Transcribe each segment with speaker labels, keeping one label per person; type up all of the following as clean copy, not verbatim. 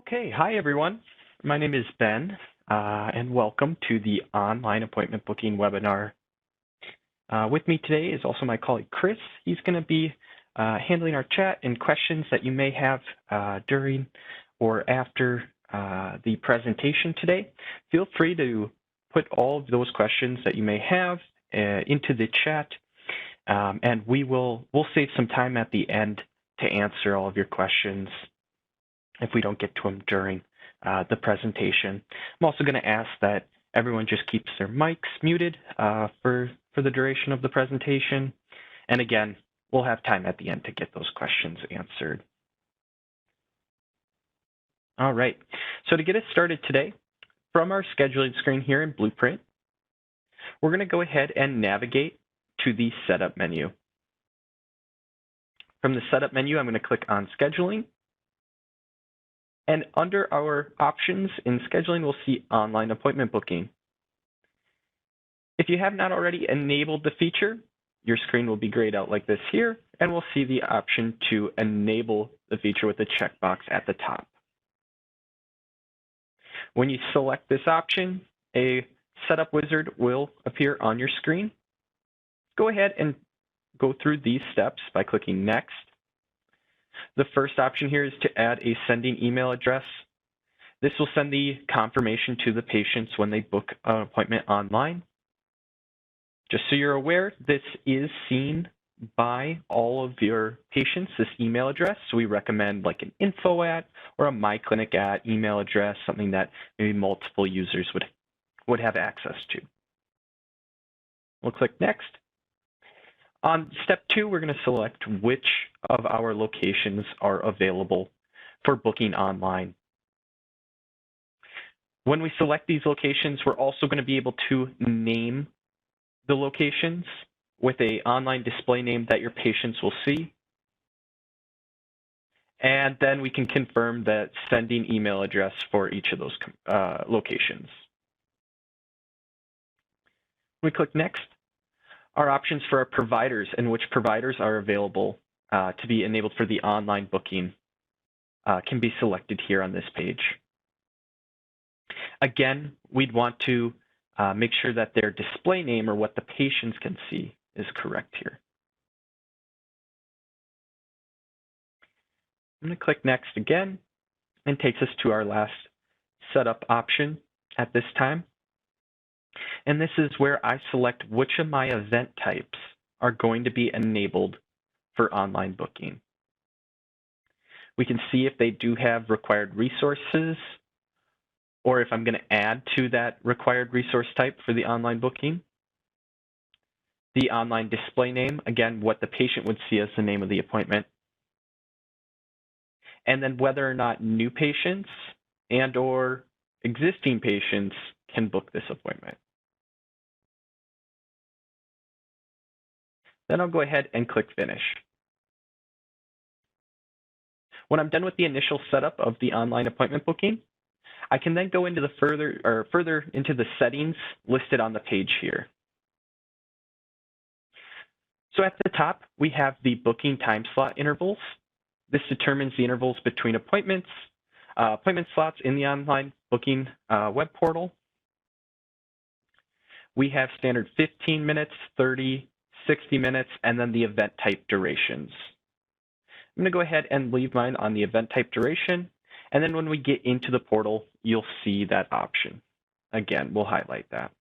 Speaker 1: Okay, hi everyone. My name is Ben, and welcome to the online appointment booking webinar. With me today is also my colleague Chris. He's going to be handling our chat and questions that you may have during or after the presentation today. Feel free to put all of those questions that you may have into the chat, and we'll save some time at the end to answer all of your questions if we don't get to them during the presentation. I'm also going to ask that everyone just keeps their mics muted for the duration of the presentation. And again, we'll have time at the end to get those questions answered. All right, so to get us started today, from our scheduling screen here in Blueprint, we're going to go ahead and navigate to the Setup menu. From the Setup menu, I'm going to click on Scheduling. And under our options in scheduling, we'll see online appointment booking. If you have not already enabled the feature, your screen will be grayed out like this here, and we'll see the option to enable the feature with the checkbox at the top. When you select this option, a setup wizard will appear on your screen. Go ahead and go through these steps by clicking Next. The first option here is to add a sending email address. This will send the confirmation to the patients when they book an appointment online. Just so you're aware, this is seen by all of your patients, this email address. So we recommend like an info@ or a myclinic@ email address, something that maybe multiple users would have access to. We'll click Next. On step 2, we're going to select which of our locations are available for booking online. When we select these locations, we're also going to be able to name the locations with an online display name that your patients will see. And then we can confirm that sending email address for each of those locations. We click Next. Our options for our providers and which providers are available to be enabled for the online booking can be selected here on this page. Again, we'd want to make sure that their display name or what the patients can see is correct here. I'm going to click Next again, and takes us to our last setup option at this time. And this is where I select which of my event types are going to be enabled for online booking. We can see if they do have required resources, or if I'm going to add to that required resource type for the online booking. The online display name, again, what the patient would see as the name of the appointment. And then whether or not new patients and/or existing patients can book this appointment. Then I'll go ahead and click Finish. When I'm done with the initial setup of the online appointment booking, I can then go into the further into the settings listed on the page here. So at the top, we have the booking time slot intervals. This determines the intervals between appointment slots in the online booking web portal. We have standard 15 minutes, 30, 60 minutes, and then the event type durations. I'm going to go ahead and leave mine on the event type duration. And then when we get into the portal, you'll see that option. Again, we'll highlight that.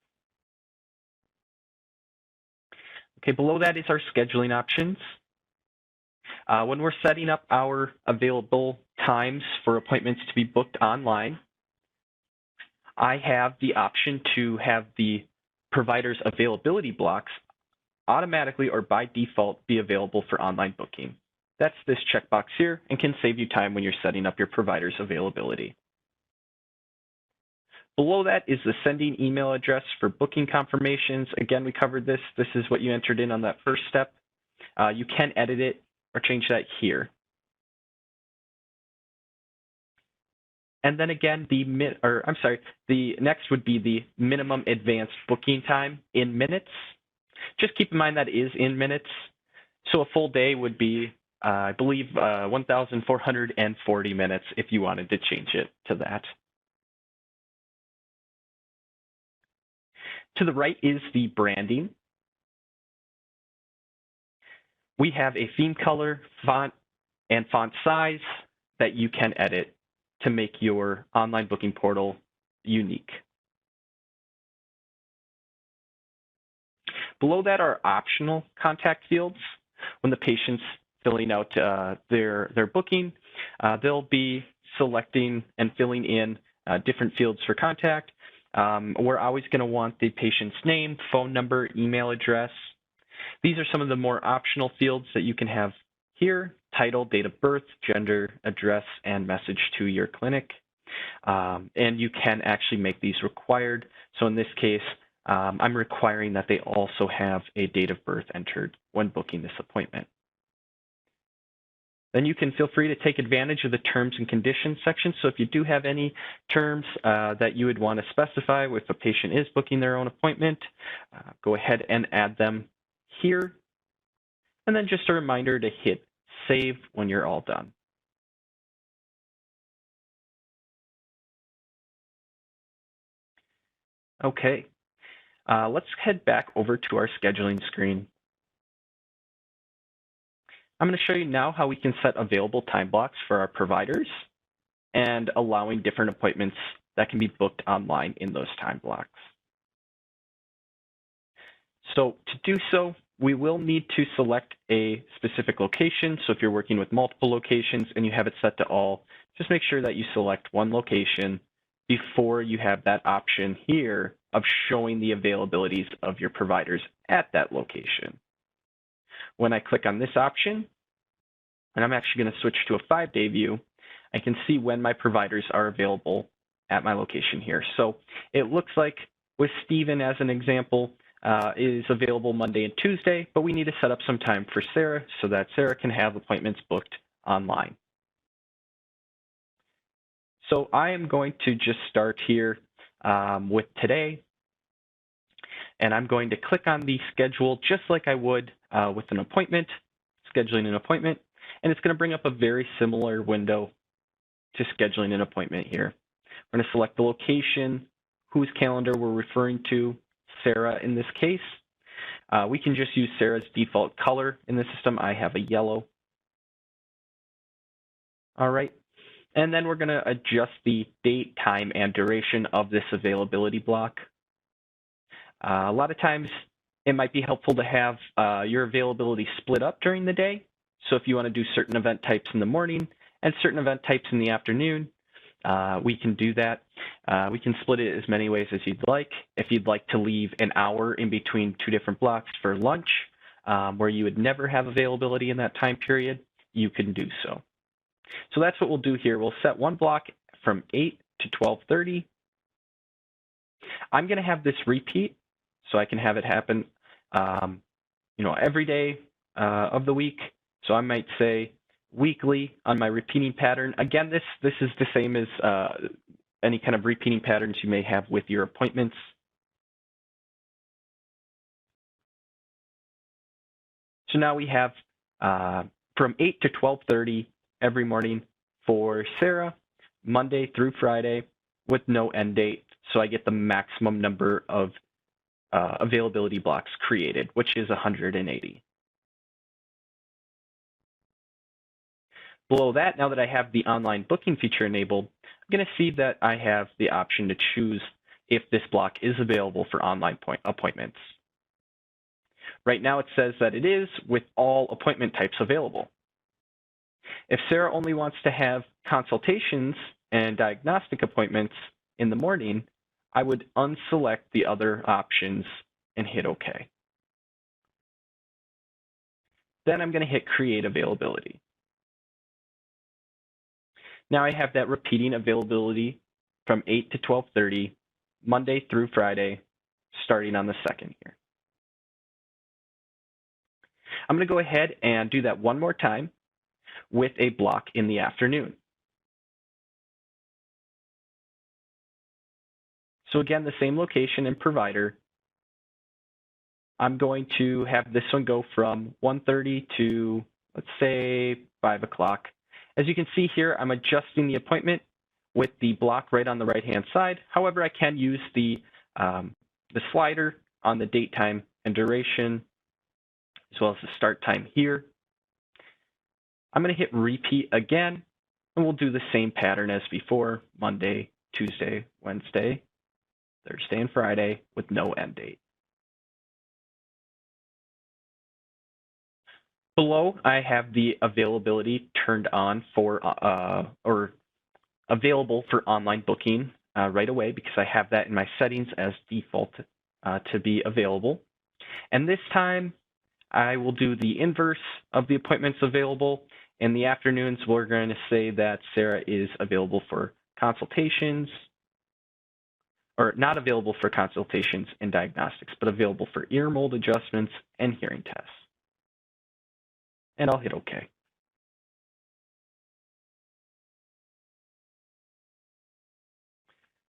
Speaker 1: Okay, below that is our scheduling options. When we're setting up our available times for appointments to be booked online, I have the option to have the provider's availability blocks automatically or by default be available for online booking. That's this checkbox here and can save you time when you're setting up your provider's availability. Below that is the sending email address for booking confirmations. Again, we covered this. This is what you entered in on that first step. You can edit it or change that here. And then again, the next would be the minimum advanced booking time in minutes. Just keep in mind that is in minutes. So a full day would be I believe 1,440 minutes if you wanted to change it to that. To the right is the branding. We have a theme color, font, and font size that you can edit to make your online booking portal unique. Below that are optional contact fields. When the patient's filling out their booking, they'll be selecting and filling in different fields for contact. We're always going to want the patient's name, phone number, email address. These are some of the more optional fields that you can have here: title, date of birth, gender, address, and message to your clinic. And you can actually make these required. So in this case, I'm requiring that they also have a date of birth entered when booking this appointment. Then you can feel free to take advantage of the terms and conditions section. So if you do have any terms that you would want to specify if a patient is booking their own appointment, go ahead and add them here. And then just a reminder to hit save when you're all done. Okay, let's head back over to our scheduling screen. I'm going to show you now how we can set available time blocks for our providers and allowing different appointments that can be booked online in those time blocks. So to do so, we will need to select a specific location. So if you're working with multiple locations and you have it set to all, just make sure that you select one location before you have that option here of showing the availabilities of your providers at that location. When I click on this option, and I'm actually going to switch to a 5-day view, I can see when my providers are available at my location here. So it looks like with Stephen as an example, is available Monday and Tuesday, but we need to set up some time for Sarah so that Sarah can have appointments booked online. So I am going to just start here with today, and I'm going to click on the schedule just like I would with an appointment, scheduling an appointment, and it's going to bring up a very similar window to scheduling an appointment here. We're going to select the location, whose calendar we're referring to, Sarah in this case. We can just use Sarah's default color in the system. I have a yellow. All right. And then we're going to adjust the date, time, and duration of this availability block. A lot of times it might be helpful to have your availability split up during the day. So if you want to do certain event types in the morning and certain event types in the afternoon, we can do that. We can split it as many ways as you'd like. If you'd like to leave an hour in between two different blocks for lunch, where you would never have availability in that time period, you can do so. So that's what we'll do here. We'll set one block from 8 to 12:30. I'm going to have this repeat, so I can have it happen, every day of the week. So I might say weekly on my repeating pattern. Again, this is the same as any kind of repeating patterns you may have with your appointments. So now we have from 8 to 12:30 every morning for Sarah, Monday through Friday, with no end date. So I get the maximum number of availability blocks created, which is 180. Below that, now that I have the online booking feature enabled, I'm going to see that I have the option to choose if this block is available for online appointments. Right now it says that it is with all appointment types available. If Sarah only wants to have consultations and diagnostic appointments in the morning, I would unselect the other options and hit OK. Then I'm going to hit Create Availability. Now I have that repeating availability from 8 to 12:30, Monday through Friday, starting on the 2nd here. I'm going to go ahead and do that one more time with a block in the afternoon. So again, the same location and provider. I'm going to have this one go from 1:30 to let's say 5 o'clock. As you can see here, I'm adjusting the appointment with the block right on the right-hand side. However, I can use the slider on the date, time, and duration, as well as the start time here. I'm going to hit repeat again, and we'll do the same pattern as before: Monday, Tuesday, Wednesday, Thursday, and Friday with no end date. Below, I have the availability turned on for, or available for online booking right away, because I have that in my settings as default to be available. And this time, I will do the inverse of the appointments available. In the afternoons, we're going to say that Sarah is available for consultations, or not available for consultations and diagnostics, but available for ear mold adjustments and hearing tests. And I'll hit OK.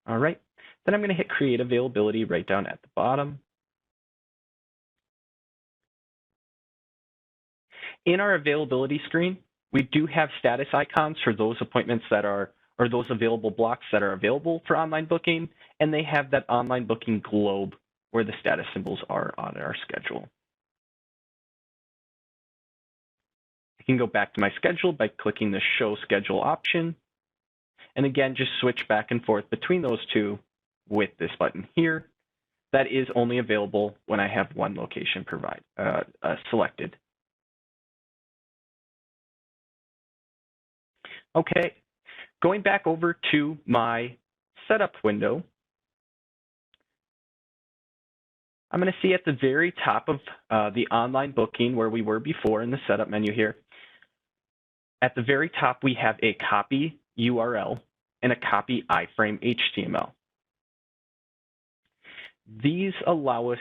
Speaker 1: All right, then I'm going to hit create availability right down at the bottom. In our availability screen, we do have status icons for those appointments that are, or those available blocks that are available for online booking, and they have that online booking globe where the status symbols are on our schedule. I can go back to my schedule by clicking the Show Schedule option, and again, just switch back and forth between those two with this button here. That is only available when I have one location selected. Okay, going back over to my setup window, I'm going to see at the very top of the online booking where we were before in the setup menu here. At the very top, we have a copy URL and a copy iframe HTML. These allow us,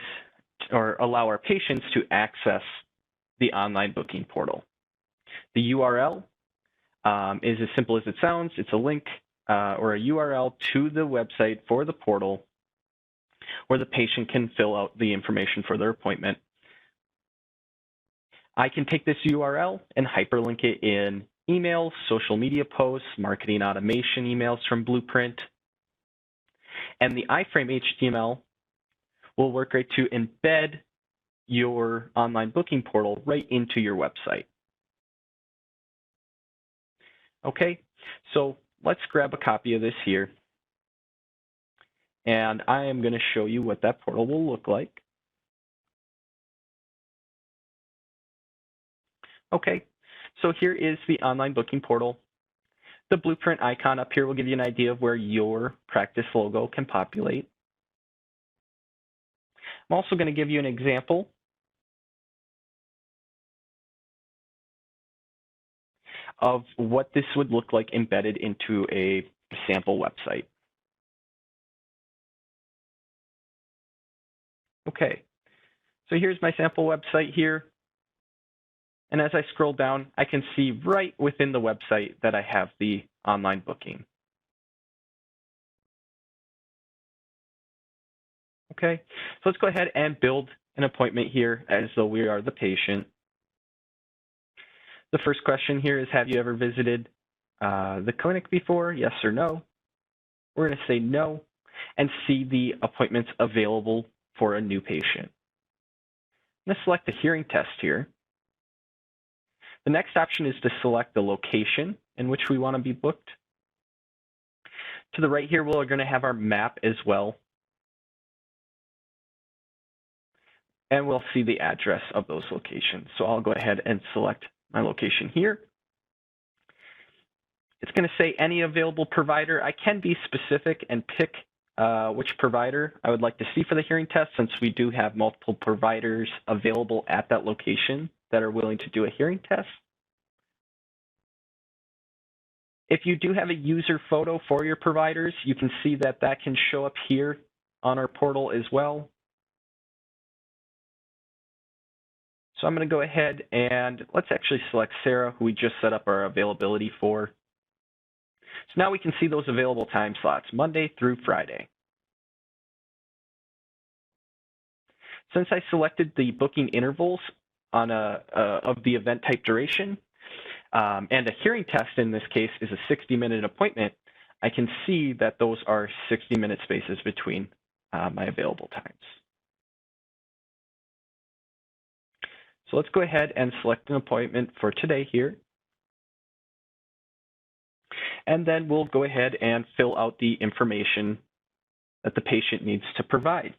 Speaker 1: or allow our patients to access the online booking portal. The URL is as simple as it sounds. It's a link or a URL to the website for the portal where the patient can fill out the information for their appointment. I can take this URL and hyperlink it in emails, social media posts, marketing automation emails from Blueprint. And the iframe HTML will work right to embed your online booking portal right into your website. Okay, so let's grab a copy of this here. And I am going to show you what that portal will look like. Okay, so here is the online booking portal. The Blueprint icon up here will give you an idea of where your practice logo can populate. I'm also going to give you an example of what this would look like embedded into a sample website. Okay, so here's my sample website here. And as I scroll down, I can see right within the website that I have the online booking. Okay, so let's go ahead and build an appointment here as though we are the patient. The first question here is, have you ever visited the clinic before? Yes or no? We're going to say no and see the appointments available for a new patient. I'm going to select the hearing test here. The next option is to select the location in which we want to be booked. To the right here, we're going to have our map as well. And we'll see the address of those locations. So I'll go ahead and select my location here. It's going to say any available provider. I can be specific and pick which provider I would like to see for the hearing test, since we do have multiple providers available at that location that are willing to do a hearing test. If you do have a user photo for your providers, you can see that that can show up here on our portal as well. So I'm going to go ahead and let's actually select Sarah, who we just set up our availability for. So now we can see those available time slots, Monday through Friday. Since I selected the booking intervals, on of the event type duration, and a hearing test in this case is a 60-minute appointment, I can see that those are 60-minute spaces between my available times. So let's go ahead and select an appointment for today here. And then we'll go ahead and fill out the information that the patient needs to provide.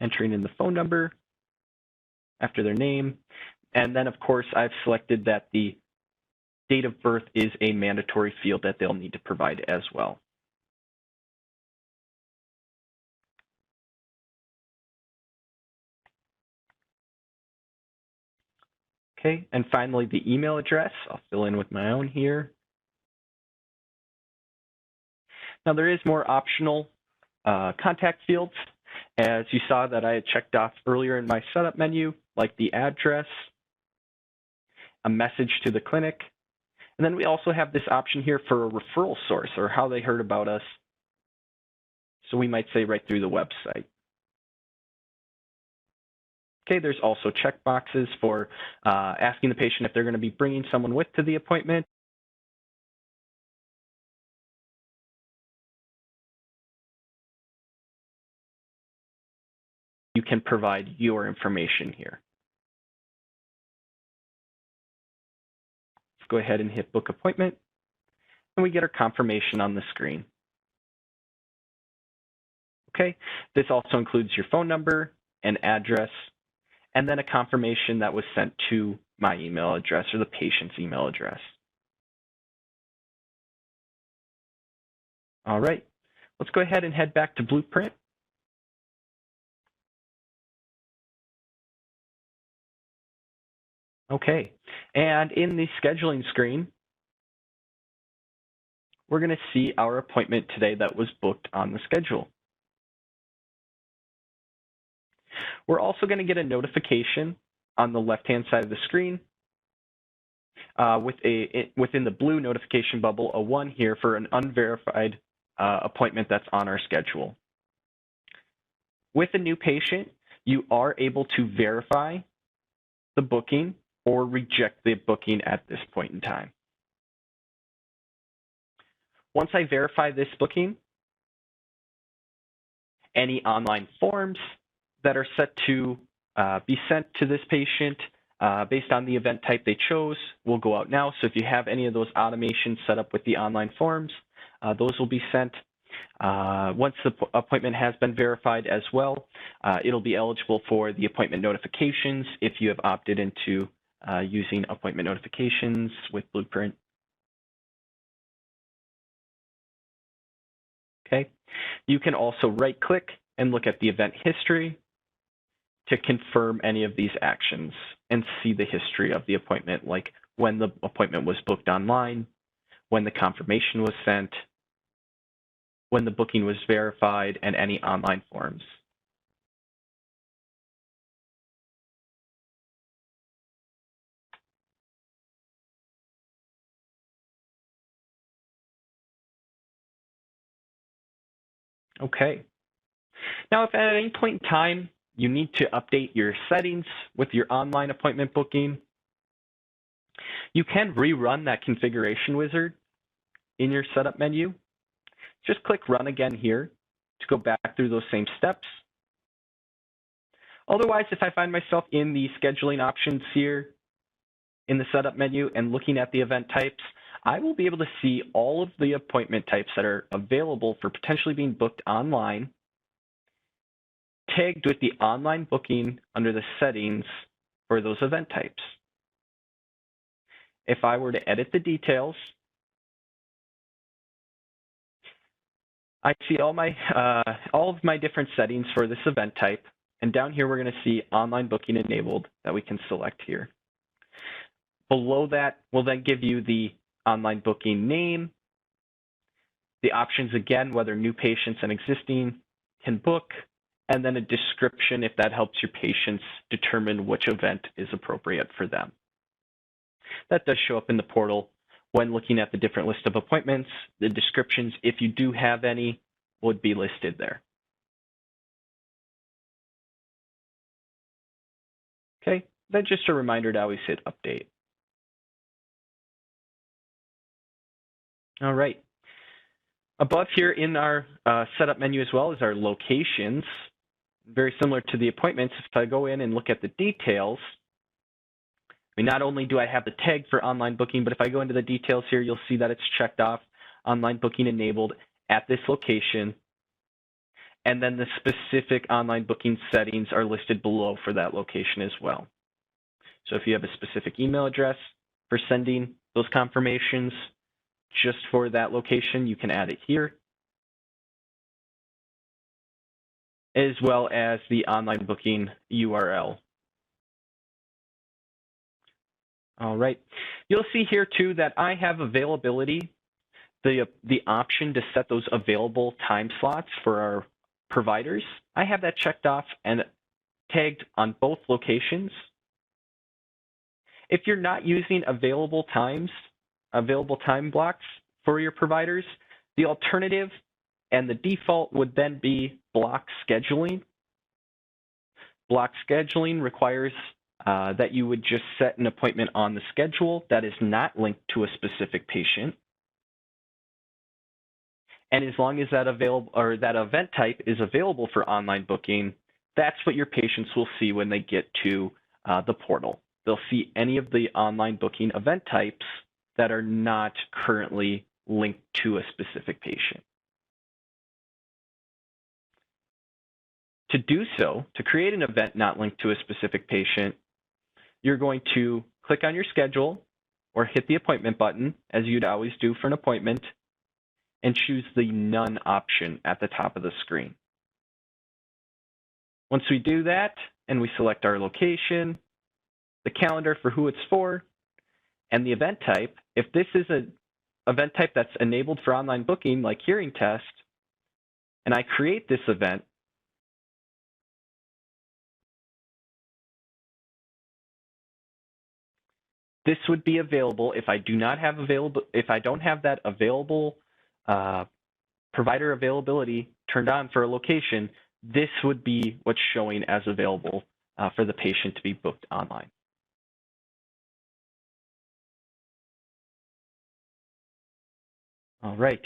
Speaker 1: Entering in the phone number after their name. And then, of course, I've selected that the date of birth is a mandatory field that they'll need to provide as well. Okay, and finally, the email address. I'll fill in with my own here. Now, there is more optional contact fields, as you saw that I had checked off earlier in my setup menu, like the address, a message to the clinic, and then we also have this option here for a referral source or how they heard about us. So we might say right through the website. Okay, there's also checkboxes for asking the patient if they're going to be bringing someone with to the appointment. You can provide your information here. Let's go ahead and hit book appointment, and we get our confirmation on the screen. Okay, this also includes your phone number and address, and then a confirmation that was sent to my email address or the patient's email address. All right, let's go ahead and head back to Blueprint. Okay, and in the scheduling screen, we're going to see our appointment today that was booked on the schedule. We're also going to get a notification on the left-hand side of the screen within the blue notification bubble, a 1 here for an unverified appointment that's on our schedule. With a new patient, you are able to verify the booking or reject the booking at this point in time. Once I verify this booking, any online forms that are set to be sent to this patient based on the event type they chose will go out now. So if you have any of those automations set up with the online forms, those will be sent. Once the appointment has been verified as well, it'll be eligible for the appointment notifications if you have opted into using appointment notifications with Blueprint. Okay, you can also right-click and look at the event history to confirm any of these actions and see the history of the appointment, like when the appointment was booked online, when the confirmation was sent, when the booking was verified, and any online forms. Okay. Now, if at any point in time you need to update your settings with your online appointment booking, you can rerun that configuration wizard in your setup menu. Just click Run again here to go back through those same steps. Otherwise, if I find myself in the scheduling options here in the setup menu and looking at the event types, I will be able to see all of the appointment types that are available for potentially being booked online, tagged with the online booking under the settings for those event types. If I were to edit the details, I see all of my different settings for this event type, and down here we're going to see online booking enabled that we can select here. Below that will then give you the online booking name, the options again, whether new patients and existing can book, and then a description if that helps your patients determine which event is appropriate for them. That does show up in the portal when looking at the different list of appointments, the descriptions, if you do have any, would be listed there. Okay, then just a reminder to always hit update. All right. Above here in our setup menu as well is our locations. Very similar to the appointments. If I go in and look at the details, I mean, not only do I have the tag for online booking, but if I go into the details here, you'll see that it's checked off online booking enabled at this location. And then the specific online booking settings are listed below for that location as well. So if you have a specific email address for sending those confirmations just for that location, you can add it here, as well as the online booking URL. All right. You'll see here too that I have availability, the option to set those available time slots for our providers. I have that checked off and tagged on both locations. If you're not using available time blocks for your providers, the alternative and the default would then be block scheduling. Block scheduling requires that you would just set an appointment on the schedule that is not linked to a specific patient. And as long as that event type is available for online booking, that's what your patients will see when they get to the portal. They'll see any of the online booking event types that are not currently linked to a specific patient. To do so, to create an event not linked to a specific patient, you're going to click on your schedule or hit the appointment button, as you'd always do for an appointment, and choose the None option at the top of the screen. Once we do that, and we select our location, the calendar for who it's for, and the event type, if this is an event type that's enabled for online booking, like hearing test, and I create this event, this would be available if I don't have that available provider availability turned on for a location. This would be what's showing as available for the patient to be booked online. All right.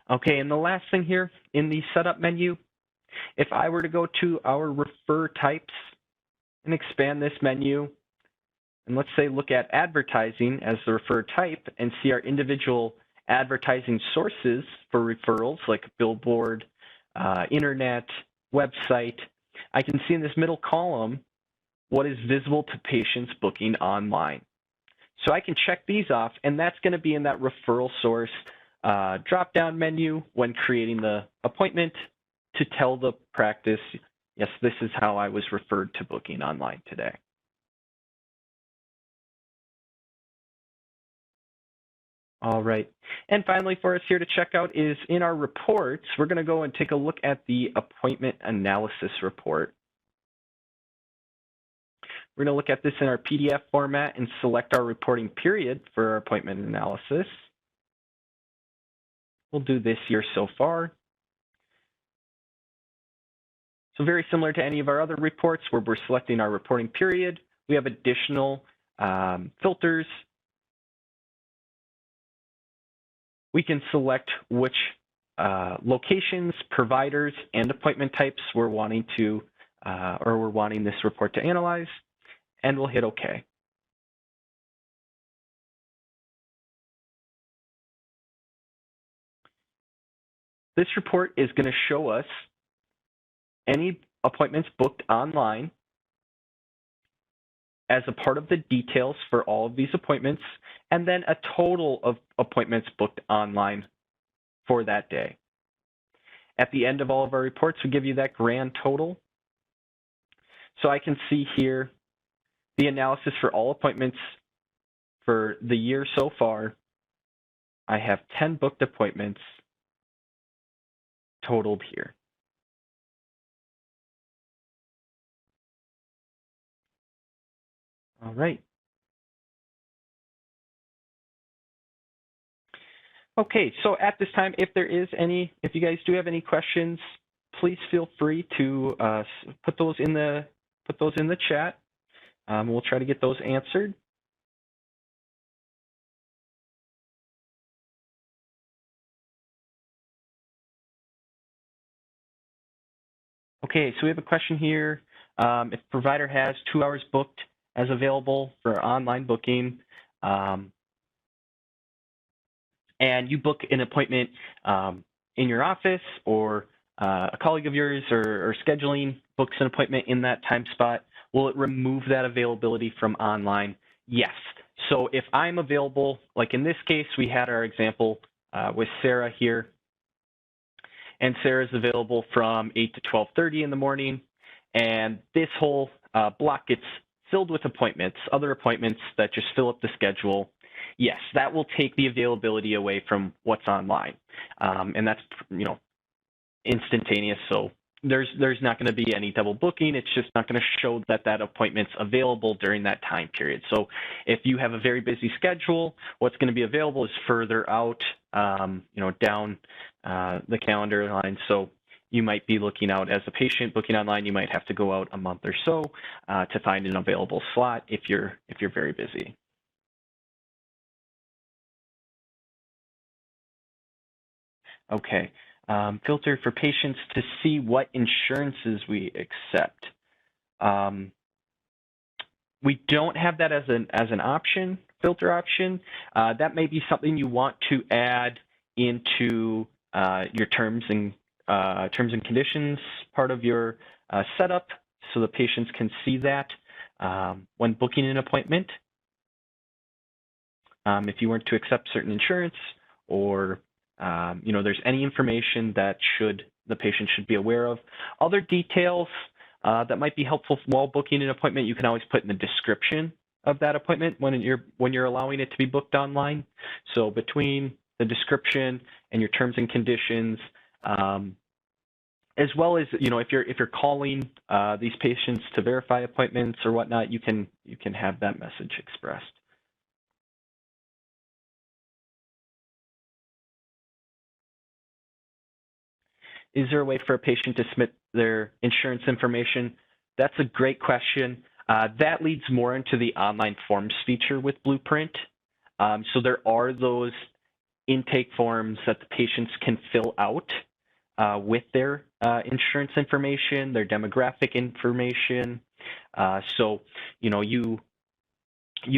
Speaker 1: Okay, and the last thing here in the setup menu, if I were to go to our refer types and expand this menu, and let's say look at advertising as the refer type and see our individual advertising sources for referrals like billboard, internet, website, I can see in this middle column what is visible to patients booking online. So I can check these off, and that's going to be in that referral source drop-down menu when creating the appointment to tell the practice, yes, this is how I was referred to booking online today. All right. And finally for us here to check out is in our reports, we're going to go and take a look at the appointment analysis report. We're going to look at this in our PDF format and select our reporting period for our appointment analysis. We'll do this year so far. So very similar to any of our other reports where we're selecting our reporting period, we have additional filters. We can select which locations, providers, and appointment types we're wanting to, or we're wanting this report to analyze, and we'll hit OK. This report is going to show us any appointments booked online as a part of the details for all of these appointments, and then a total of appointments booked online for that day. At the end of all of our reports, we give you that grand total. So I can see here the analysis for all appointments for the year so far. I have 10 booked appointments totaled here. All right. Okay, so at this time, if you guys do have any questions, please feel free to put those in the chat. We'll try to get those answered. Okay, so we have a question here. If provider has 2 hours booked as available for online booking, and you book an appointment in your office, or a colleague of yours or scheduling books an appointment in that time spot, will it remove that availability from online? Yes. So if I'm available, like in this case, we had our example with Sarah here, and Sarah's available from 8 to 12:30 in the morning, and this whole block gets filled with appointments, other appointments that just fill up the schedule. Yes, that will take the availability away from what's online, and that's instantaneous. So there's not going to be any double booking. It's just not going to show that that appointment's available during that time period. So if you have a very busy schedule, what's going to be available is further out, down the calendar line. So you might be looking out as a patient booking online. You might have to go out a month or so to find an available slot if you're very busy. Okay. Filter for patients to see what insurances we accept. We don't have that as an option, filter option. That may be something you want to add into your terms and conditions part of your setup, so the patients can see that when booking an appointment. If you weren't to accept certain insurance, or there's any information that the patient should be aware of. Other details that might be helpful while booking an appointment, you can always put in the description of that appointment when you're allowing it to be booked online. So between the description and your terms and conditions, as well as if you're calling these patients to verify appointments or whatnot, you can have that message expressed. Is there a way for a patient to submit their insurance information? That's a great question. That leads more into the online forms feature with Blueprint. So there are those intake forms that the patients can fill out with their insurance information, their demographic information. So you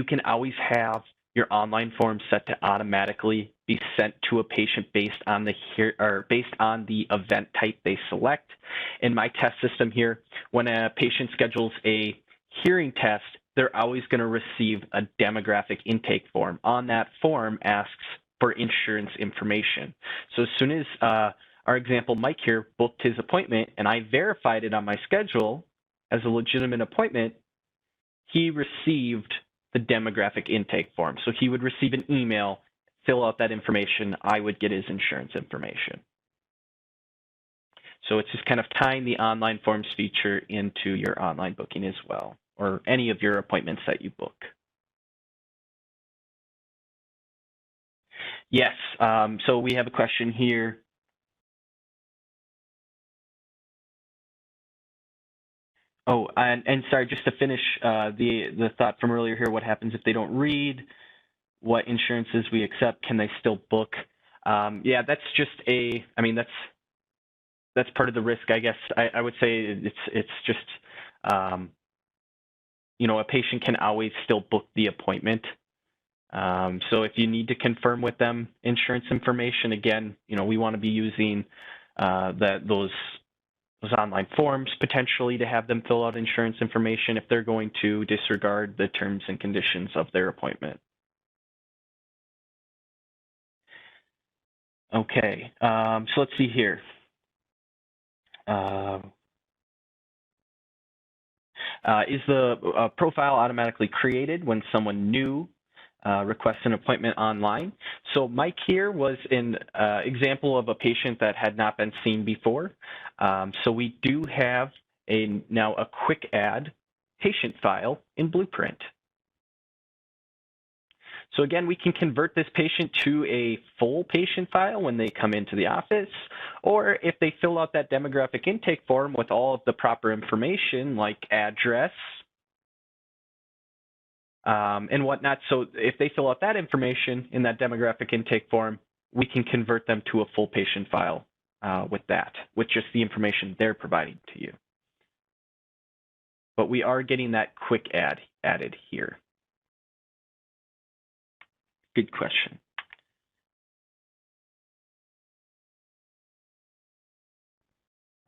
Speaker 1: can always have your online form set to automatically be sent to a patient based on the event type they select. In my test system here, when a patient schedules a hearing test, they're always going to receive a demographic intake form. On that form asks for insurance information. So as soon as our example Mike here booked his appointment and I verified it on my schedule as a legitimate appointment, he received the demographic intake form. So he would receive an email, fill out that information, I would get his insurance information. So it's just kind of tying the online forms feature into your online booking as well, or any of your appointments that you book. Yes, so we have a question here. Oh, and sorry, just to finish the thought from earlier here, what happens if they don't read what insurances we accept? Can they still book? Yeah, that's just that's part of the risk, I guess. I would say it's just, a patient can always still book the appointment. So if you need to confirm with them insurance information, again, we want to be using those online forms potentially to have them fill out insurance information if they're going to disregard the terms and conditions of their appointment. Okay, so let's see here. Is the profile automatically created when someone new requests an appointment online? So Mike here was an example of a patient that had not been seen before. So we do have now a quick add patient file in Blueprint. So again, we can convert this patient to a full patient file when they come into the office, or if they fill out that demographic intake form with all of the proper information like address and whatnot. So if they fill out that information in that demographic intake form, we can convert them to a full patient file with just the information they're providing to you. But we are getting that quick add added here. Good question.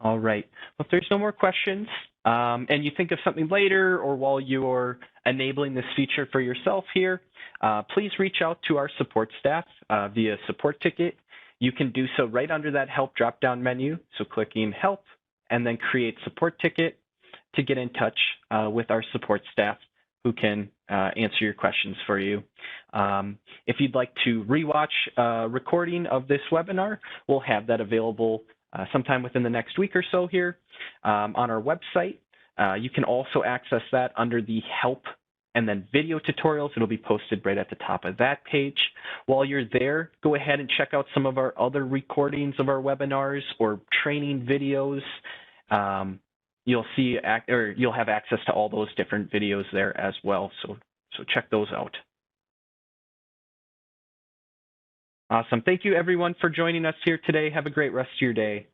Speaker 1: All right. Well, if there's no more questions and you think of something later or while you're enabling this feature for yourself here, please reach out to our support staff via support ticket. You can do so right under that help drop-down menu. So clicking help and then create support ticket to get in touch with our support staff who can answer your questions for you. If you'd like to rewatch a recording of this webinar, we'll have that available sometime within the next week or so here on our website. You can also access that under the help and then video tutorials. It'll be posted right at the top of that page. While you're there, go ahead and check out some of our other recordings of our webinars or training videos. You'll see you'll have access to all those different videos there as well. So check those out. Awesome. Thank you everyone for joining us here today. Have a great rest of your day.